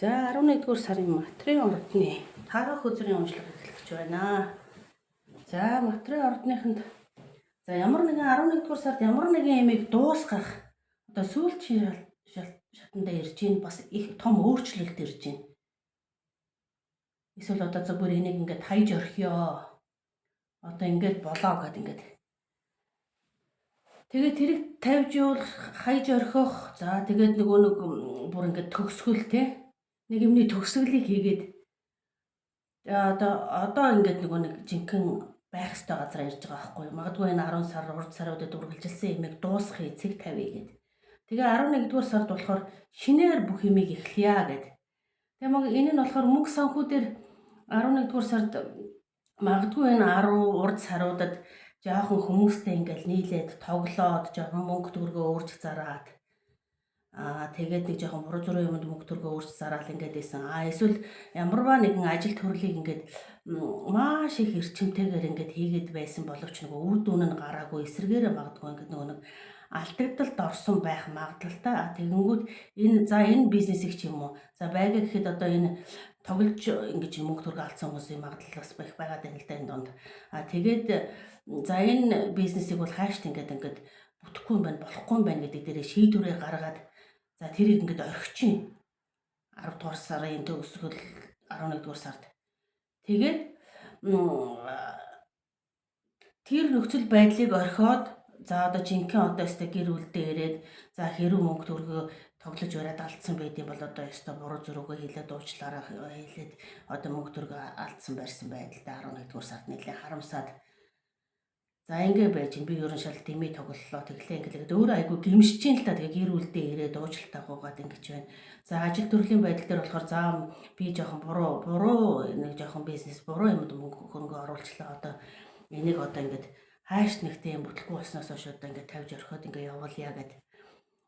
За 11-р сарын материалын ордны тарах үзрийн уншлага эхлэж байна. За материалын ордныханд ямар нэгэн 11-р сард ямар нэгэн ямиг дуусгах одоо сүүлчийн шатанда ирж гин бас их том өөрчлөлт ирж гин. Эсвэл одоо зөв бүр энийг ингээд хайж орхиё. Одоо ингээд болоо гэд ингээд. Тэгээд тэрийг тавьж явуулах, хайж орхих. За тэгээд нөгөө нэг бүр ингээд төгсгөл те. Нэг юмны төгсгөлийг хийгээд одоо ингээд нөгөө нэг жинхэнэ байх ёстой газар ирж байгаа байхгүй юу. Магадгүй энэ 10 сар, урд саруудад үргэлжилсэн юмыг дуусгах эцэг тавья гэд. Тэгээ 11-р сард болохоор шинээр бүх юмыг эхлэе гэд. Тэгээ энэ нь болохоор мөнгө санхүүдээр 11-р сард магадгүй энэ 10 урд саруудад жоохон хүмүүстэй ингээл нийлээд тоглоод жоохон мөнгө төгрөгөө өөрж зараад тэгээд нэг жоохон буруу зүрх юмд мөнгө төгрөгөө өөрч зараал ингээд байсан. Эсвэл ямарваа нэгэн ажил төрлийг ингээд маш их эрчимтэйгээр ингээд хийгээд байсан боловч нөгөө үр дүн нь гараагүй эсрэгээрээ магадгүй ингээд нөгөө нэг алдагдалд орсон байх магадлалтай. Тэгэнгүүт энэ бизнесийг ч юм уу. За байга гэхэд одоо энэ тоглож ингэж мөнгө төгрөг алдсан хүмүүсийн магадлал бас байх байгаад байна л да энэ донд. Тэгээд за энэ бизнесийг бол хаашт ингээд бүтэхгүй юм байна, болохгүй юм байна гэдэг дээрээ шийдвэрээ гаргаад за тэрийг ингээд орхичин 10 дугаар сарын төгсгөл 11 дугаар сард. Тэгээд тэр нөхцөл байдлыг орхиод за одоо жинхэнэ одоо өстой гэр бүлдээ ирээд за хэрүү мөнгө төгрөгөө тоглож бариад алдсан байдсан бол одоо өстой буруу зүрхөө хийлээд уучлаарай хийлээд одоо мөнгө төгрөгөө алдсан байрсан байдалтай 11 дугаар сард нэлээд харамсаад за ингэ байж би ерөн шал дэмий тоглолоо тэглээ ингээд өөрөө айгүй гимшиж ин л та тэгээ гэр бүлдээ ирээд уучлалтаа гуугаад ингэж байна. За ажил төрлийн байдал дээр болохоор за би жоохон буруу нэг жоохон бизнес буруу юмд мөнгө хөнгө оруулчлаа одоо энийг одоо ингээд хааш нэгтэй юм бүтлгүй болсноос хойш одоо ингээд тавьж орхиод ингээд явуулъя гэд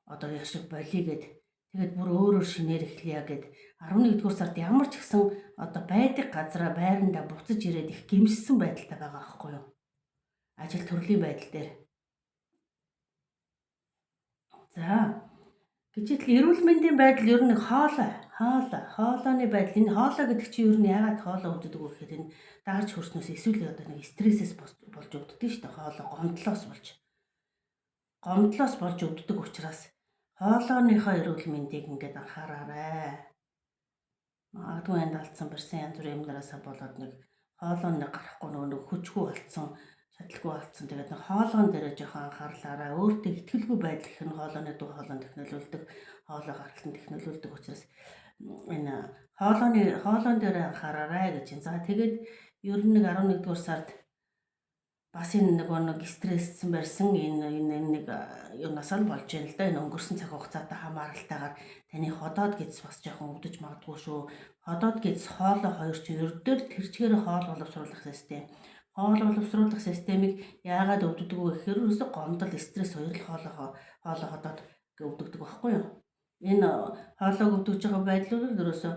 одоо яшиг болиё гэд тэгээд бүр өөрөөр шинээр эхлэе гэд 11-р сард ямар ч гэсэн одоо байдаг газараа байрандаа буцаж ирээд их гимшсэн байдалтай байгаа аахгүй юу. Ажил төрлийн байдал дээр. За гэжидэл эрүүл мэндийн байдал ер нь хоолойны байдал энэ хоолой гэдэг чинь ер нь яагаад хоолой өвддөг вэ гэхээр энэ даарч хөрснөөс эсвэл одоо нэг стрессээс болж өвддөг шүү дээ. Хоолой гомдлоос болж өвддөг учраас хоолойныхоо эрүүл мэндийг ингээд анхаараарай. Магадгүй энд алдсан барьсан янз бүрийн юмнараасаа болоод нэг хоолойн гарахгүй нөгөө хүчгүй болцсон шатлгүй болцсон. Тэгээд нэг хоолойн дээр жоохон анхаарлаарай. Өөртөө ихтгэлгүй байдал их нь хоолойны дуу хоолойн технологиулдаг, хоолой гаргалтын технологиулдаг учраас энэ хоолойн дээр анхаараарай гэж байна. За тэгээд ер нь нэг 11-р сард бас энэ нэг стресссэн барьсан энэ нэг юунаас л болж байна л да. Энэ өнгөрсөн цаг хугацаатай хамааралтайгаар таны ходоод гидс бас жоохон өвдөж магадгүй шүү. Ходоод гидс хоолой хоёр ч ердөр тэр чигээр хоол боловсруулах систем. Хоол боловсруулах системийг яагаад өвддөг вэ гэхээр ерөөсө гомдол, стресс хоёр л хоолой ходоод өвддөг байхгүй юу? Энэ хоолойг өвдөж байгаа байдлууд ерөөсө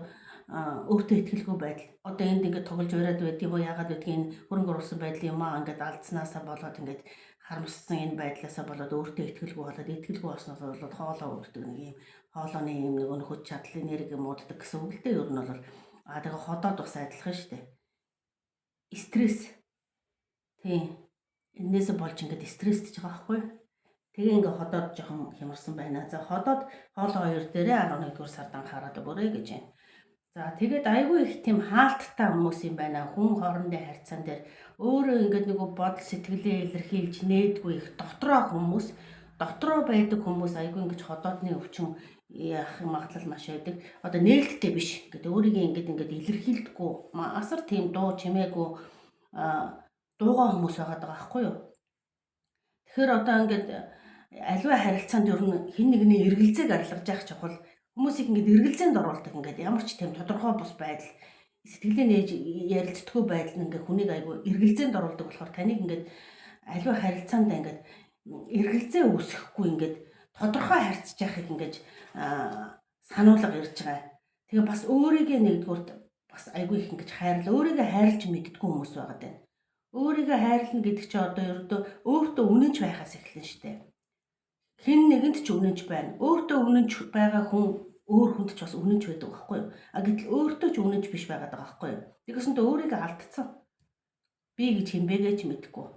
өөртөө ихтгэлгүй байдал. Одоо энд ингээд тоглож бариад байдгийг бо яагаад гэдгийг энэ хөрөнгө оруулсан байдлын юм ингээд алдснаасаа болоод ингээд харамссан энэ байдлаасаа болоод өөртөө ихтгэлгүй болоод ихтгэлгүй болсноос болоод хоолой өвддөг нэг юм хоолойны юм нэг хүч чадал энерги мууддаг гэсэн үг л дээ ер нь бол тэгээ ходоод бас адилхан шүү дээ. Стресс тийм энээс болж ингээд стрессдэж байгаа байхгүй. Тэгээ ингээ ходоод жоохон хямарсан байна. За ходоод хоолой хоёр дээрээ 11-р сард анхаарал өгөөрэй гэж байна. За тэгээд айгүй их тийм хаалттай хүмүүс юм байна. Хүн хоорондын харьцаан дээр өөрөө ингээд нэг бодол сэтгэлээ илэрхийлж нээдгүй их дотроо байдаг хүмүүс айгүй ингэж ходоодны өвчин яах магадлал маш байдаг. Одоо нээлттэй биш. Ингээд өөрийгөө ингээд илэрхийлдэггүй. Асар тийм дуу чимээгүй дуугаа хүмүүс байгаа байхгүй юу? Тэгэхээр одоо ингээд аливаа харилцаанд ер нь хэн нэгний эргэлзээг арилгаж явах чухал. Хүмүүсийг ингээд эргэлзээнд оруулдаг ингээд ямар ч тийм тодорхой бус байдал сэтгэлээ нээж ярилцдаггүй байдал ингээд хүнийг айгүй эргэлзээнд оруулдаг болохоор таныг ингээд аливаа харилцаанд ингээд эргэлзээ үүсэхгүй ингээд тодорхой харьцаж яхахыг ингээд сануулга ирж байгаа. Тэгээ бас өөрийгөө нэгдүгürt бас айгүй их ингэж өөрийгөө хайрлж мэддэггүй хүмүүс байгаа даа. Өөрийгөө хайрлна гэдэг чинь одоо ердөө өөртөө үнэнч байхаас эхэлнэ шүү дээ. Хэн нэгэнд ч үнэнч байна. Өөртөө үнэнч байгаа хүн өөр хүнд ч бас үнэнч байдаг байхгүй юу? Гэтэл өөртөө ч үнэнч биш байгаад байгаа байхгүй юу? Тэгэхсэндээ өөрийгөө алдсан. Би гэж хинбэгээ ч мэдэхгүй.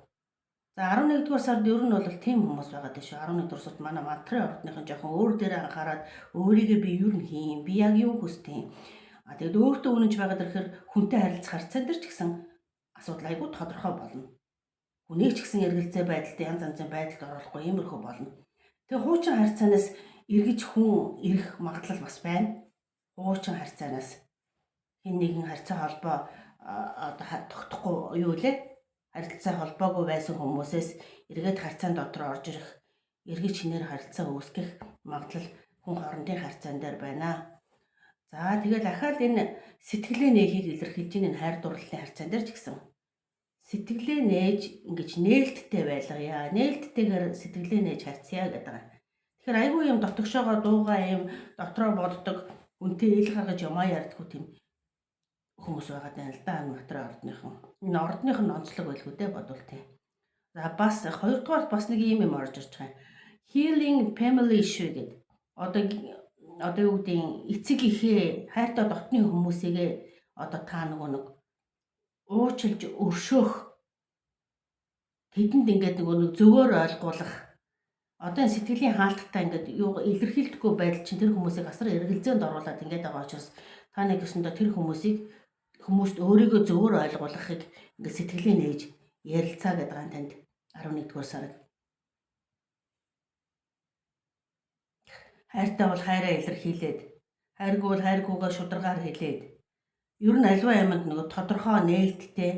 За 11-р сард ер нь бол тийм хүмүүс байгаад шүү. 11-р сард манай мантрын ордныхан жоохон өөр дээрээ анхаарад өөрийгөө би юу н хийн, би яг юу хүсдэг. Тэгэд өөртөө үнэнч байгаад ирэхээр хүнтэй харилцах харьцаа дээр ч гэсэн асуудал айгүй тодорхой болно. Хүнийг ч гэсэн эргэлзээ байдалд янз янзын байдалд оруулахгүй иймэрхүү болно. Тэгээ хуучин харьцаанаас эргэж хүн ирэх магадлал бас байна. Хуучин харьцаанаас хэн нэгэн харьцаа холбоо тогтохгүй юу лээ? Харилцаа холбоогүй байсан хүмүүсээс эргээд харьцаанд дотор орж ирэх, эргэж шинээр харилцаа үүсгэх магадлал хүн хоорондын харьцаан дээр байна. За тэгээд ахаал энэ сэтгэлээ нээхийг илэрхийлж энэ хайр дурлалын харьцаан дээр ч гэсэн сэтгэлээ нээж ингэж нээлттэй байлгая. Нээлттэйгээр сэтгэлээ нээж харьцъя гэдэг. Тэгэхээр айгүй юм дотогшоогоо дуугаа юм дотроо боддог, үнтэй ил гаргаж ямаа ярьдаггүй тийм хүмүүс байгаад байна л да матрын ордныхан. Энэ ордныхан онцлог байлгүй дээ бодвол тийм. За бас хоёрдугаар бас нэг юм орж ирж байгаа. Healing family issue гэдэг. Одоо юу гэдэг эцэг ихээ хайртай дотны хүмүүсийгээ одоо та нэг уучлж өршөөх тэдэнд ингээд нэг зөвөр ойлгуулах одоо энэ сэтгэлийн хаалттай ингээд юу илэрхийлдэхгүй байдал чинь тэр хүмүүсийг асар эргэлзээнд оруулаад ингээд байгаа учраас та нэг өсөндөө тэр хүмүүст өөрийгөө зөвөр ойлгуулахыг ингээд сэтгэлээ нээж ярилцаа гэдэг ган танд 11-р сард хайртай бол хайраа илэрхийлээд хайргүй бол хайргүйгээ шударгаар хэлээд ер нь аливаа юмд нэг тодорхой нээлттэй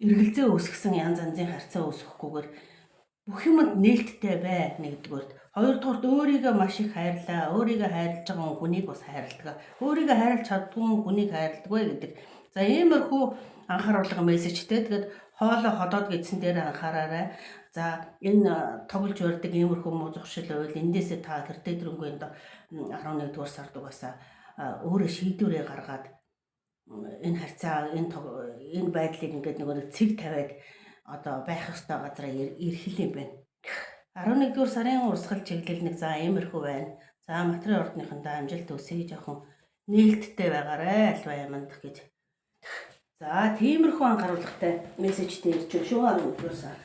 эргэлзээ үүсгэсэн янз янзын харьцаа үүсгэхгүйгээр бүх юмд нээлттэй бай нэгдүгээрт. Хоёрдугаарт өөрийгөө маш их хайрлаа. Өөрийгөө хайрлаж байгаа хүнийг бас хайрладаг. Өөрийгөө хайрлаж чаддгүй хүнийг хайрладаг гэдэг. За иймэрхүү анхааруулга мессежтэй. Тэгээд хоолой ходоод гэдсэн дээр анхаараарай. За энэ тоглож барьдаг иймэрхүү муу зуршил байвал эндээсээ та тэртээ дөрөнгөө 11-р сард угаасаа өөрөө шийдвэрээ гаргаад энэ харьцаа энэ байдлыг ингээд нэг цэг тавиад одоо байх ёстой газараа ирэх юм байна. 11-р сарын урсгал чиглэл нэг за иймэрхүү байна. За матрын ордныхондоо амжилт өсөе жоохон нээлттэй байгаарай альва юмд гэж. За тиймэрхүү анхааруулгатай мессежтэй ирж шүү 11-р сар.